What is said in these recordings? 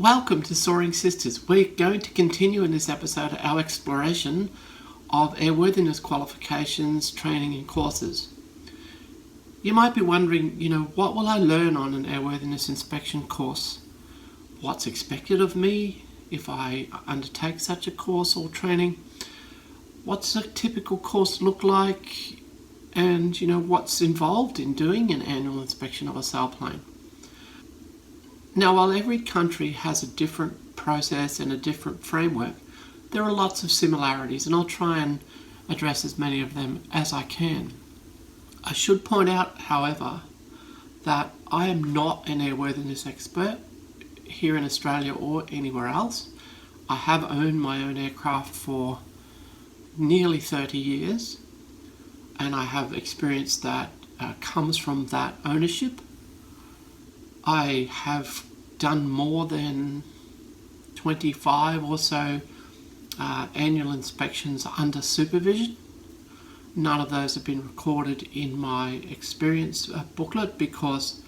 Welcome to Soaring Sisters. We're going to continue in this episode our exploration of airworthiness qualifications, training and courses. You might be wondering, what will I learn on an airworthiness inspection course? What's expected of me if I undertake such a course or training? What's a typical course look like? And, what's involved in doing an annual inspection of a sailplane? Now, while every country has a different process and a different framework, there are lots of similarities, and I'll try and address as many of them as I can. I should point out, however, that I am not an airworthiness expert here in Australia or anywhere else. I have owned my own aircraft for nearly 30 years, and I have experience that comes from that ownership. I have done more than 25 or so annual inspections under supervision. None of those have been recorded in my experience booklet because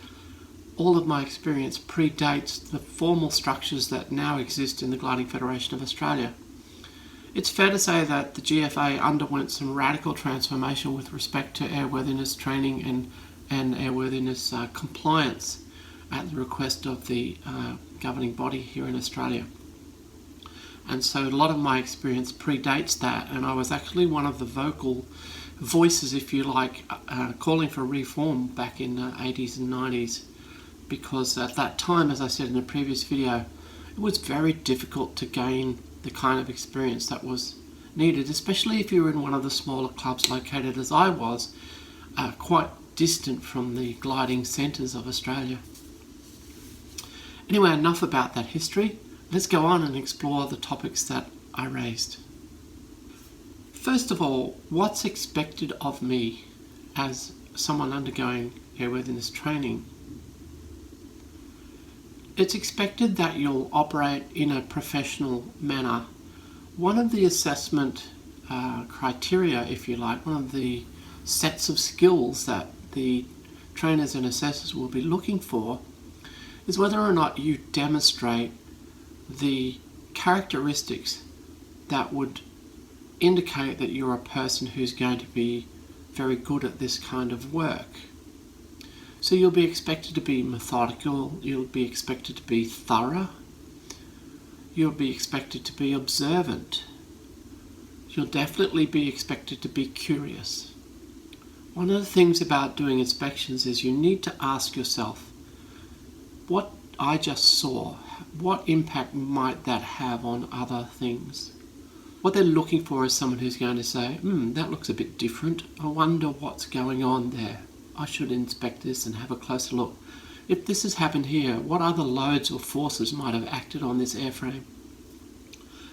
all of my experience predates the formal structures that now exist in the Gliding Federation of Australia. It's fair to say that the GFA underwent some radical transformation with respect to airworthiness training and airworthiness compliance at the request of the governing body here in Australia. And so a lot of my experience predates that, and I was actually one of the vocal voices, if you like, calling for reform back in the 80s and 90s, because at that time, as I said in a previous video, it was very difficult to gain the kind of experience that was needed, especially if you were in one of the smaller clubs located, as I was, quite distant from the gliding centres of Australia. Anyway, enough about that history. Let's go on and explore the topics that I raised. First of all, what's expected of me as someone undergoing airworthiness training? It's expected that you'll operate in a professional manner. One of the assessment criteria, if you like, one of the sets of skills that the trainers and assessors will be looking for is whether or not you demonstrate the characteristics that would indicate that you're a person who's going to be very good at this kind of work. So you'll be expected to be methodical, you'll be expected to be thorough, you'll be expected to be observant, you'll definitely be expected to be curious. One of the things about doing inspections is you need to ask yourself, what I just saw, what impact might that have on other things? What they're looking for is someone who's going to say, that looks a bit different. I wonder what's going on there. I should inspect this and have a closer look. If this has happened here, what other loads or forces might have acted on this airframe?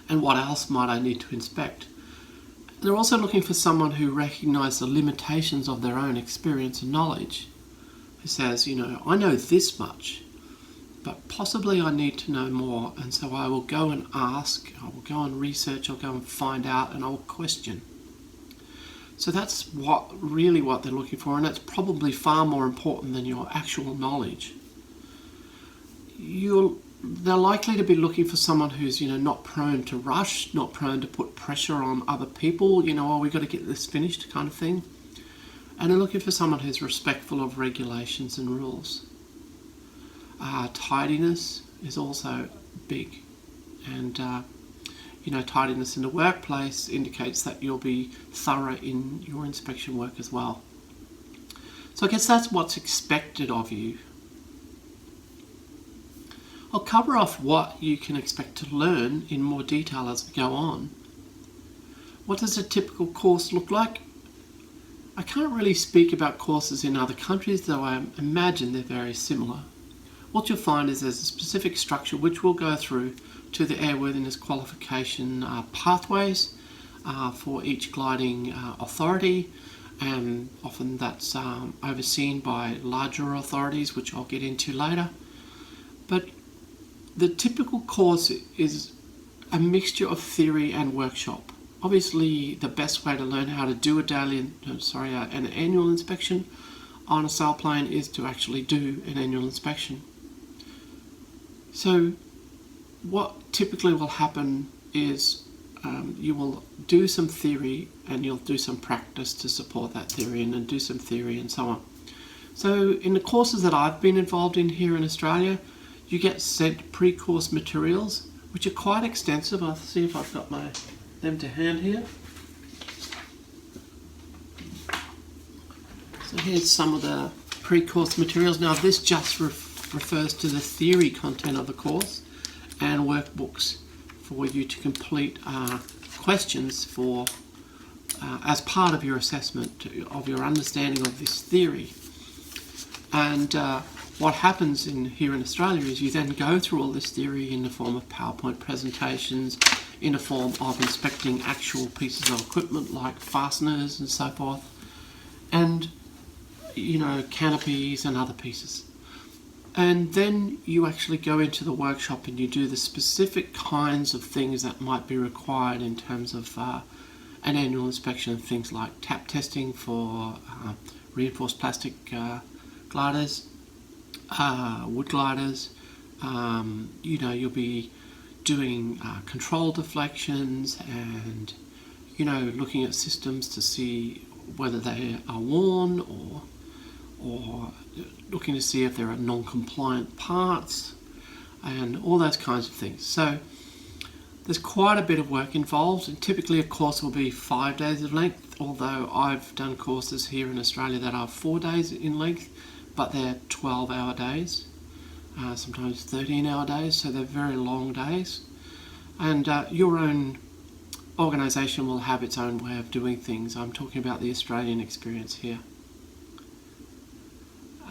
And what else might I need to inspect? They're also looking for someone who recognises the limitations of their own experience and knowledge. Who says, I know this much, but possibly I need to know more, and so I will go and ask, I will go and research, I'll go and find out, and I'll question. So that's what they're looking for, and that's probably far more important than your actual knowledge. They're likely to be looking for someone who's, not prone to rush, not prone to put pressure on other people, we've got to get this finished kind of thing. And they're looking for someone who's respectful of regulations and rules. Tidiness is also big, and tidiness in the workplace indicates that you'll be thorough in your inspection work as well. So I guess that's what's expected of you. I'll cover off what you can expect to learn in more detail as we go on. What does a typical course look like? I can't really speak about courses in other countries, though I imagine they're very similar. What you'll find is there's a specific structure which we'll go through to the airworthiness qualification pathways for each gliding authority, and often that's overseen by larger authorities, which I'll get into later. But the typical course is a mixture of theory and workshop. Obviously, the best way to learn how to do an annual inspection on a sailplane is to actually do an annual inspection. So what typically will happen is you will do some theory and you'll do some practice to support that theory, and then do some theory and so on. So in the courses that I've been involved in here in Australia, you get sent pre-course materials, which are quite extensive. I'll see if I've got them to hand here. So here's some of the pre-course materials. Now this just refers to the theory content of the course, and workbooks for you to complete questions for as part of your assessment of your understanding of this theory. And what happens here in Australia is you then go through all this theory in the form of PowerPoint presentations, in the form of inspecting actual pieces of equipment like fasteners and so forth, and canopies and other pieces. And then you actually go into the workshop and you do the specific kinds of things that might be required in terms of an annual inspection, things like tap testing for reinforced plastic gliders, wood gliders. You'll be doing control deflections and looking at systems to see whether they are worn, or looking to see if there are non-compliant parts, and all those kinds of things. So there's quite a bit of work involved, and typically a course will be 5 days of length, although I've done courses here in Australia that are 4 days in length, but they're 12-hour days, sometimes 13-hour days, so they're very long days. And your own organisation will have its own way of doing things. I'm talking about the Australian experience here.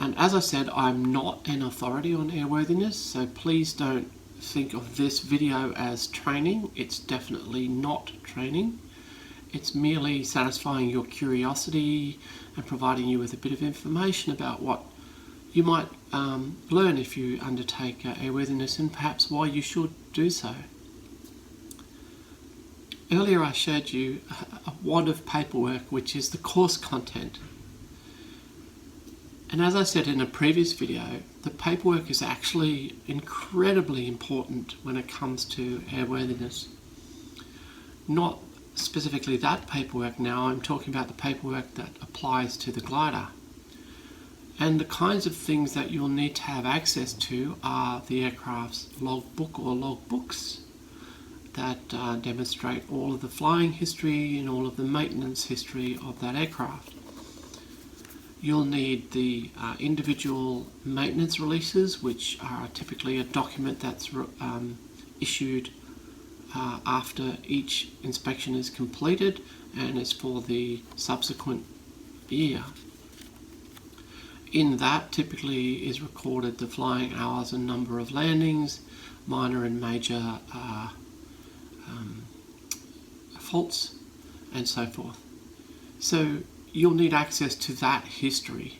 And as I said, I'm not an authority on airworthiness, so please don't think of this video as training. It's definitely not training. It's merely satisfying your curiosity and providing you with a bit of information about what you might learn if you undertake airworthiness, and perhaps why you should do so. Earlier I showed you a wad of paperwork, which is the course content. And as I said in a previous video, the paperwork is actually incredibly important when it comes to airworthiness. Not specifically that paperwork now, I'm talking about the paperwork that applies to the glider. And the kinds of things that you'll need to have access to are the aircraft's logbook or logbooks that demonstrate all of the flying history and all of the maintenance history of that aircraft. You'll need the individual maintenance releases, which are typically a document that's issued after each inspection is completed and is for the subsequent year. In that typically is recorded the flying hours and number of landings, minor and major faults, and so forth. So you'll need access to that history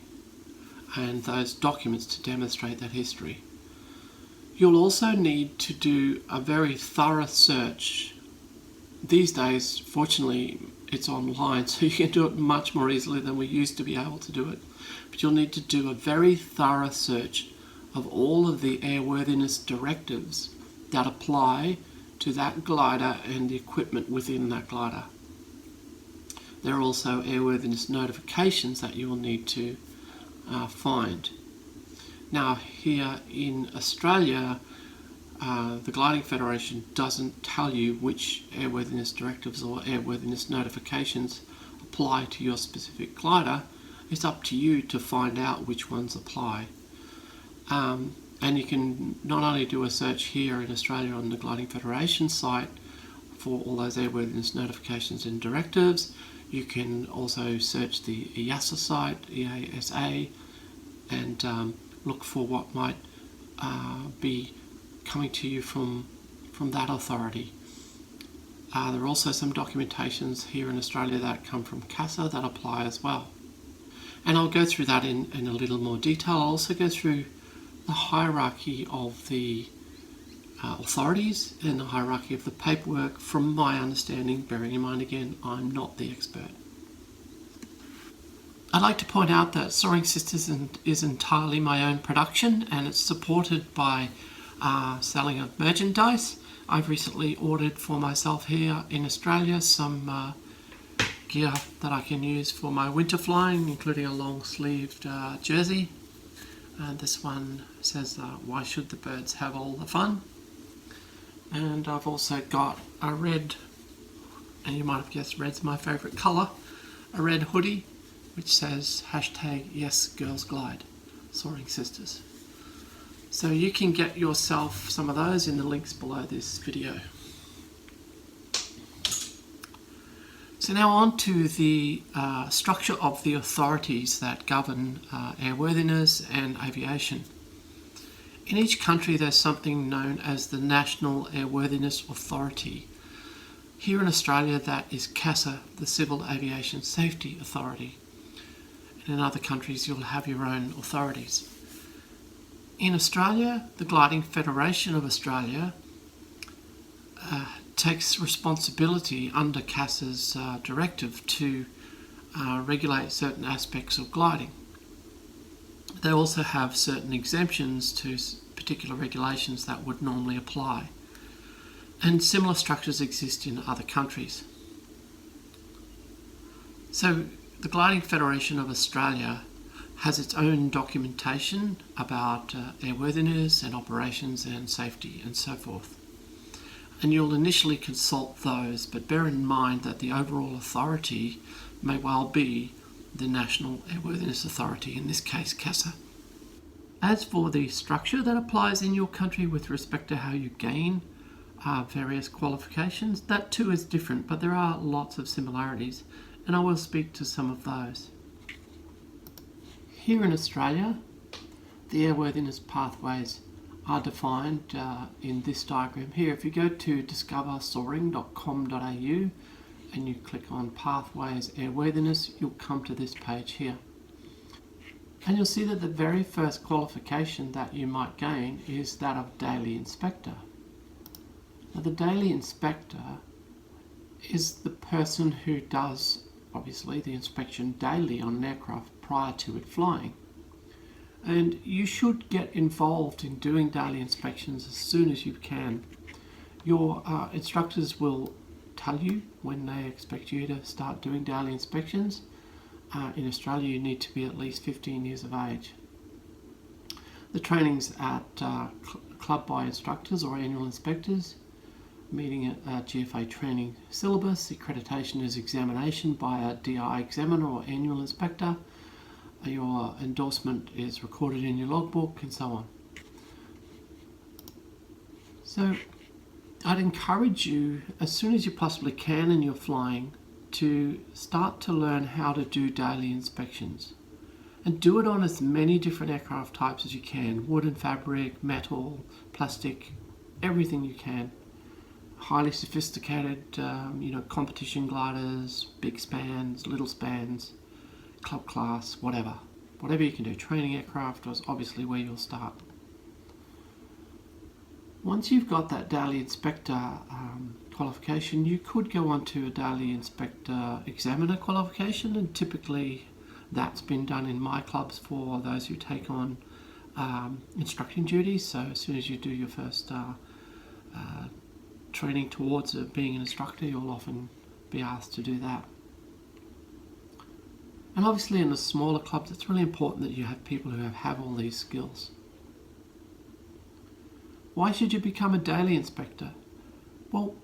and those documents to demonstrate that history. You'll also need to do a very thorough search. These days, fortunately, it's online, so you can do it much more easily than we used to be able to do it. But you'll need to do a very thorough search of all of the airworthiness directives that apply to that glider and the equipment within that glider. There are also airworthiness notifications that you will need to find. Now here in Australia, the Gliding Federation doesn't tell you which airworthiness directives or airworthiness notifications apply to your specific glider. It's up to you to find out which ones apply. And you can not only do a search here in Australia on the Gliding Federation site for all those airworthiness notifications and directives, you can also search the EASA site, EASA, and look for what might be coming to you from that authority. There are also some documentations here in Australia that come from CASA that apply as well. And I'll go through that in a little more detail. I'll also go through the hierarchy of the authorities and the hierarchy of the paperwork from my understanding, bearing in mind again, I'm not the expert. I'd like to point out that Soaring Sisters is entirely my own production, and it's supported by selling of merchandise. I've recently ordered for myself here in Australia some gear that I can use for my winter flying, including a long-sleeved jersey. This one says, why should the birds have all the fun? And I've also got a red, and you might have guessed red's my favourite colour, a red hoodie which says #YesGirlsGlide, Soaring Sisters. So you can get yourself some of those in the links below this video. So now on to the structure of the authorities that govern airworthiness and aviation. In each country there's something known as the National Airworthiness Authority. Here in Australia that is CASA, the Civil Aviation Safety Authority. And in other countries you'll have your own authorities. In Australia, the Gliding Federation of Australia takes responsibility under CASA's directive to regulate certain aspects of gliding. They also have certain exemptions to particular regulations that would normally apply. And similar structures exist in other countries. So the Gliding Federation of Australia has its own documentation about airworthiness and operations and safety and so forth. And you'll initially consult those, but bear in mind that the overall authority may well be the National Airworthiness Authority, in this case CASA. As for the structure that applies in your country with respect to how you gain various qualifications, that too is different, but there are lots of similarities, and I will speak to some of those. Here in Australia, the airworthiness pathways are defined in this diagram here. If you go to discoversoaring.com.au and you click on Pathways Airworthiness, you'll come to this page here. And you'll see that the very first qualification that you might gain is that of Daily Inspector. Now, the Daily Inspector is the person who does, obviously, the inspection daily on an aircraft prior to it flying. And you should get involved in doing daily inspections as soon as you can. Your instructors will tell you when they expect you to start doing daily inspections. In Australia you need to be at least 15 years of age. The training's at club by instructors or annual inspectors, meeting a GFA training syllabus. Accreditation is examination by a DI examiner or annual inspector. Your endorsement is recorded in your logbook and so on. So I'd encourage you, as soon as you possibly can in your flying, to start to learn how to do daily inspections. And do it on as many different aircraft types as you can. Wood and fabric, metal, plastic, everything you can. Highly sophisticated, competition gliders, big spans, little spans, club class, whatever you can do. Training aircraft is obviously where you'll start. Once you've got that daily inspector qualification, you could go on to a daily inspector examiner qualification, and typically that's been done in my clubs for those who take on instructing duties. So as soon as you do your first training towards being an instructor, you'll often be asked to do that. And obviously in the smaller clubs, it's really important that you have people who have all these skills. Why should you become a daily inspector? Well,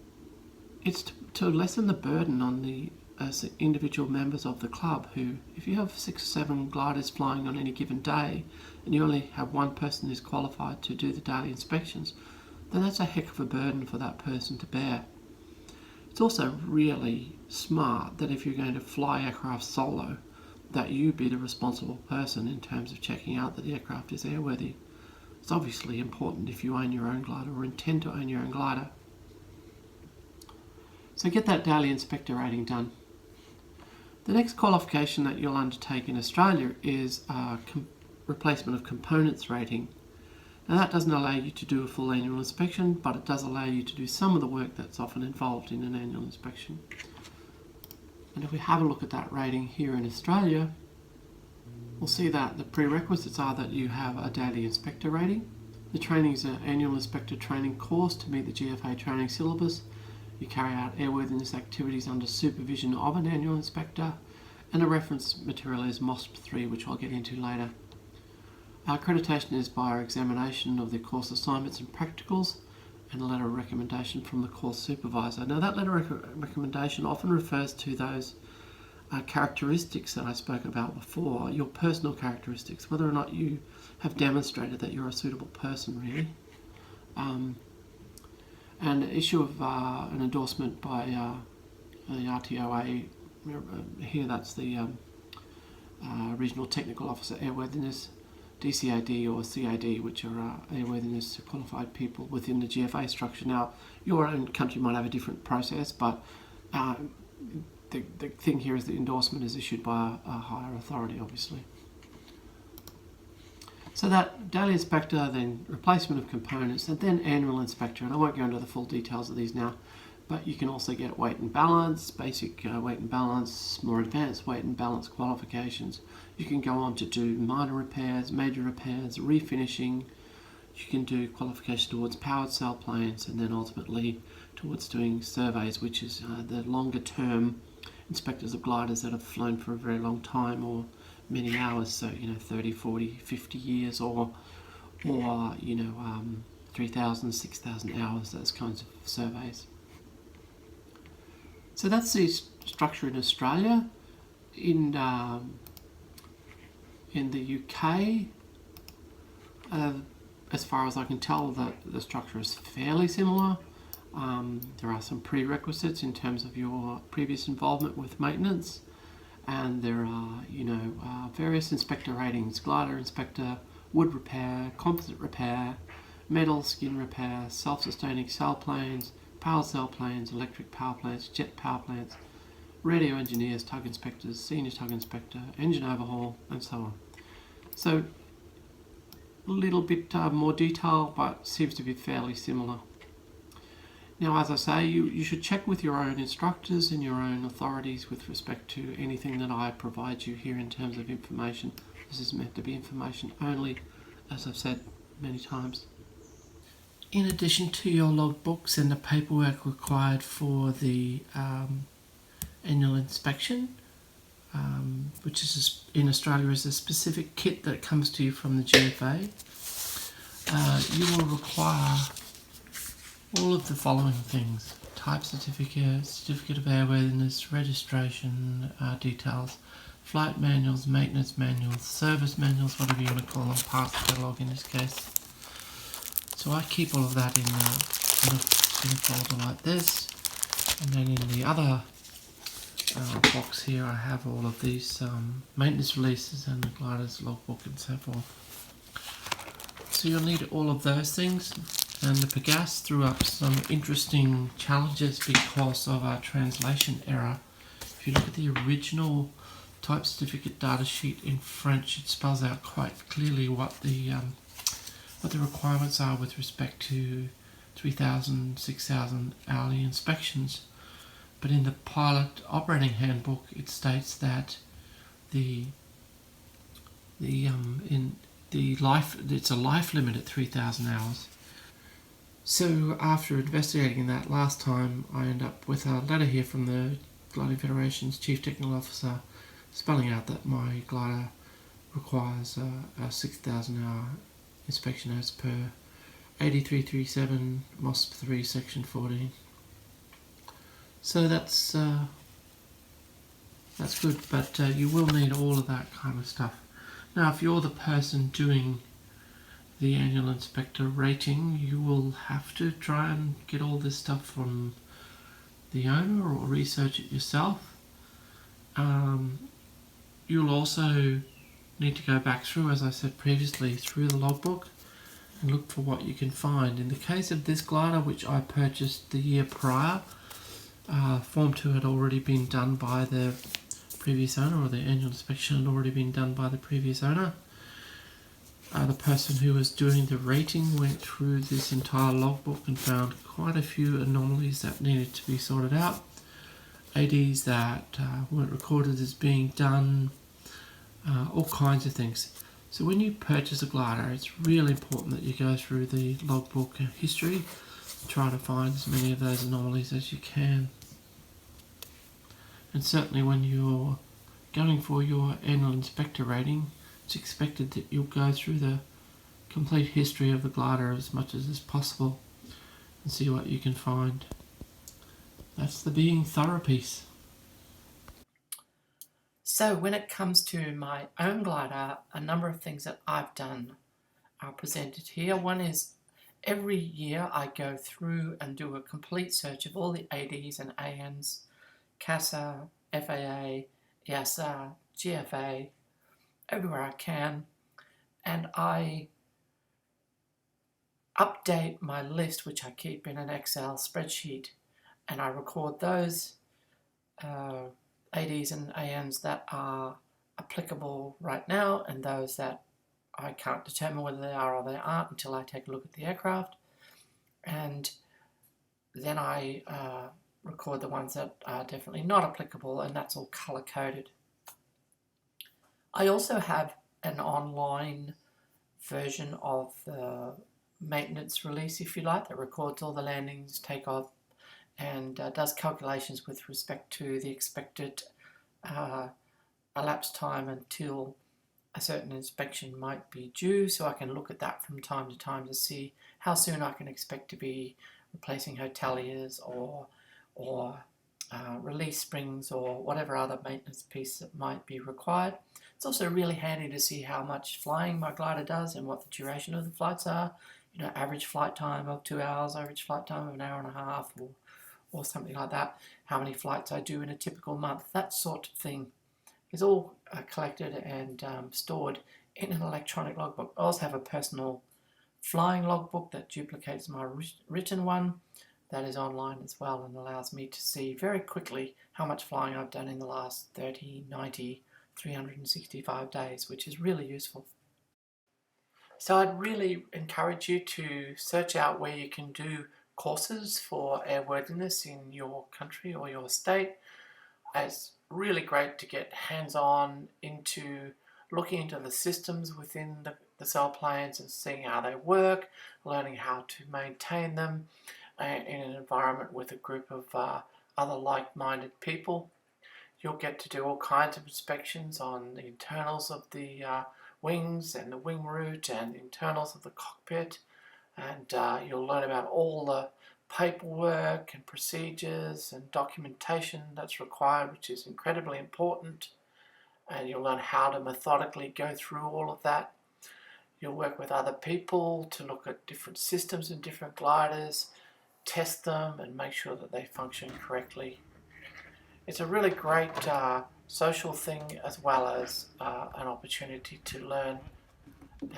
it's to lessen the burden on the individual members of the club who, if you have 6 or 7 gliders flying on any given day and you only have one person who's qualified to do the daily inspections, then that's a heck of a burden for that person to bear. It's also really smart that if you're going to fly aircraft solo, that you be the responsible person in terms of checking out that the aircraft is airworthy. It's obviously important if you own your own glider or intend to own your own glider. So get that daily inspector rating done. The next qualification that you'll undertake in Australia is replacement of components rating. Now that doesn't allow you to do a full annual inspection, but it does allow you to do some of the work that's often involved in an annual inspection. And if we have a look at that rating here in Australia, we'll see that the prerequisites are that you have a daily inspector rating, The training is an annual inspector training course to meet the GFA training syllabus. You carry out airworthiness activities under supervision of an annual inspector, and the reference material is MOSP 3, which I'll get into later. Our accreditation is by our examination of the course assignments and practicals, and a letter of recommendation from the course supervisor. Now, that letter of recommendation often refers to those characteristics that I spoke about before, your personal characteristics, whether or not you have demonstrated that you're a suitable person, really. And the issue of an endorsement by the RTOA, here that's the Regional Technical Officer Airworthiness, DCAD or CAD, which are airworthiness qualified people within the GFA structure. Now, your own country might have a different process, but the thing here is the endorsement is issued by a higher authority, obviously. So that daily inspector, then replacement of components, and then annual inspector. And I won't go into the full details of these now, but you can also get weight and balance, basic weight and balance, more advanced weight and balance qualifications. You can go on to do minor repairs, major repairs, refinishing. You can do qualification towards powered sail planes, and then ultimately towards doing surveys, which is the longer term inspectors of gliders that have flown for a very long time or many hours, so 30, 40, 50 years, or 3,000, 6,000 hours, those kinds of surveys. So that's the structure in Australia. In the UK, as far as I can tell, the structure is fairly similar. There are some prerequisites in terms of your previous involvement with maintenance, and there are various inspector ratings: glider inspector, wood repair, composite repair, metal skin repair, self-sustaining sail planes, power sail planes, electric power plants, jet power plants, radio engineers, tug inspectors, senior tug inspector, engine overhaul, and so on. So a little bit more detail, but seems to be fairly similar. Now, as I say, you should check with your own instructors and your own authorities with respect to anything that I provide you here in terms of information. This is meant to be information only, as I've said many times. In addition to your logbooks and the paperwork required for the annual inspection, which is in Australia is a specific kit that comes to you from the GFA, you will require all of the following things: type certificate, certificate of airworthiness, registration details, flight manuals, maintenance manuals, service manuals, whatever you want to call them, parts catalogue in this case. So I keep all of that in a folder like this, and then in the other box here I have all of these maintenance releases and the glider's logbook and so forth. So you'll need all of those things. And the Pagasse threw up some interesting challenges because of our translation error. If you look at the original type certificate data sheet in French, it spells out quite clearly what the requirements are with respect to 3,000, 6,000 hourly inspections. But in the pilot operating handbook, it states that it's a life limit at 3,000 hours. So after investigating that last time, I end up with a letter here from the Gliding Federation's Chief Technical Officer spelling out that my glider requires a 6,000 hour inspection as per 8337 MOSP 3 section 14. So that's good, but you will need all of that kind of stuff. Now, if you're the person doing the annual inspector rating, you will have to try and get all this stuff from the owner or research it yourself. You'll also need to go back through, as I said previously, through the logbook and look for what you can find. In the case of this glider, which I purchased the year prior, Form 2 had already been done by the previous owner, or the annual inspection had already been done by the previous owner. The person who was doing the rating went through this entire logbook and found quite a few anomalies that needed to be sorted out. ADs that weren't recorded as being done, all kinds of things. So when you purchase a glider, it's really important that you go through the logbook history, trying to find as many of those anomalies as you can. And certainly when you're going for your annual inspector rating, it's expected that you'll go through the complete history of the glider as much as is possible and see what you can find. That's the being thorough piece. So when it comes to my own glider, a number of things that I've done are presented here. One is every year I go through and do a complete search of all the ADs and ANs, CASA, FAA, EASA, GFA, everywhere I can, and I update my list, which I keep in an Excel spreadsheet, and I record those ADs and ANs that are applicable right now and those that I can't determine whether they are or they aren't until I take a look at the aircraft. And then I record the ones that are definitely not applicable, and that's all color-coded. I also have an online version of the maintenance release, if you like, that records all the landings, takeoff, and does calculations with respect to the expected elapsed time until a certain inspection might be due, so I can look at that from time to time to see how soon I can expect to be replacing hoteliers or release springs or whatever other maintenance piece that might be required. It's also really handy to see how much flying my glider does and what the duration of the flights are. You know, average flight time of 2 hours, average flight time of an hour and a half, or something like that. How many flights I do in a typical month, that sort of thing is all collected and stored in an electronic logbook. I also have a personal flying logbook that duplicates my written one that is online as well and allows me to see very quickly how much flying I've done in the last 30, 90, 365 days, which is really useful. So I'd really encourage you to search out where you can do courses for airworthiness in your country or your state. It's really great to get hands-on into looking into the systems within the sailplanes and seeing how they work, learning how to maintain them in an environment with a group of other like-minded people. You'll get to do all kinds of inspections on the internals of the wings and the wing root and the internals of the cockpit, and you'll learn about all the paperwork and procedures and documentation that's required, which is incredibly important, and you'll learn how to methodically go through all of that. You'll work with other people to look at different systems and different gliders, test them and make sure that they function correctly. It's a really great social thing as well as an opportunity to learn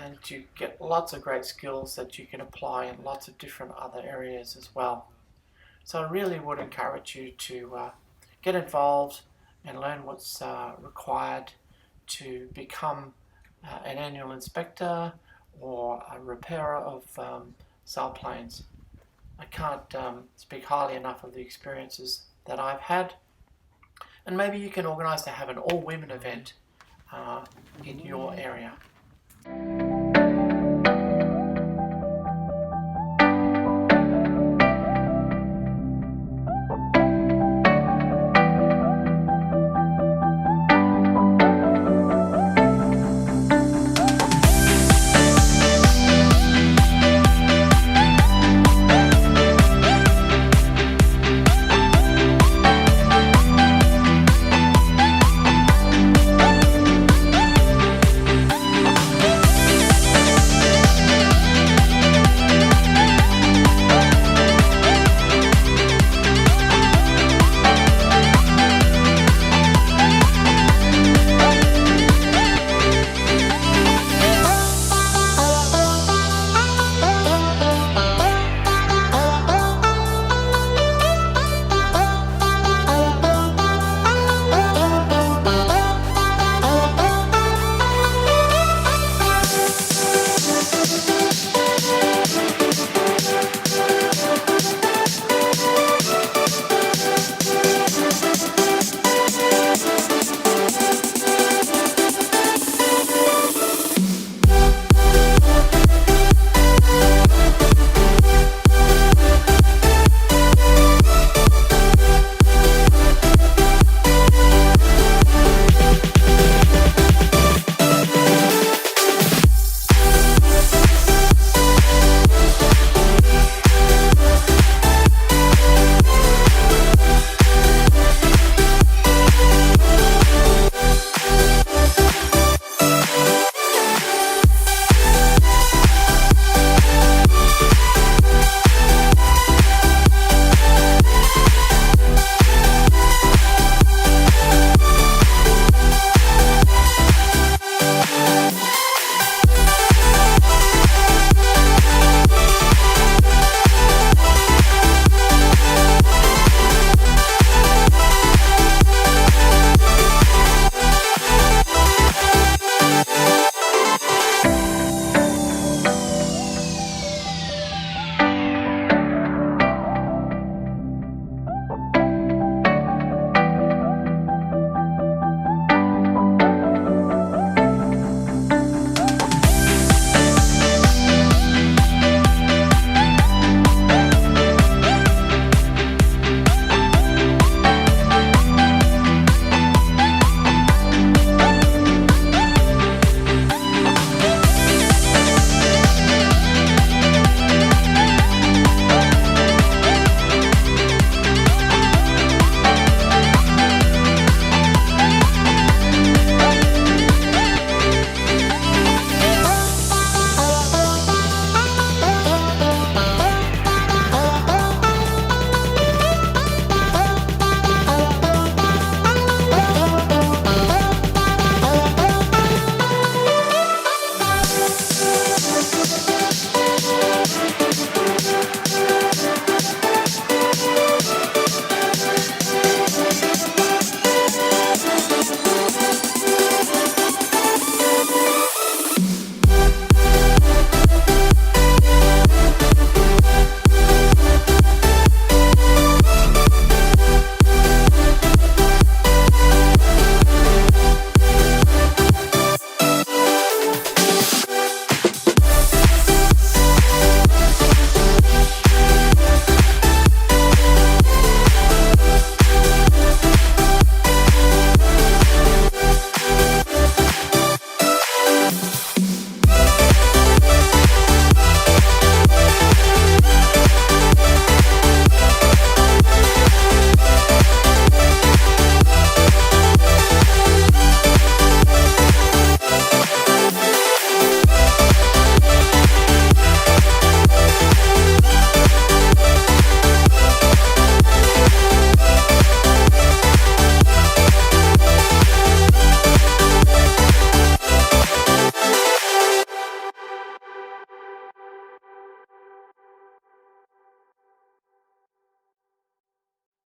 and to get lots of great skills that you can apply in lots of different other areas as well. So I really would encourage you to get involved and learn what's required to become an annual inspector or a repairer of sailplanes. I can't speak highly enough of the experiences that I've had, and maybe you can organise to have an all-women event in your area.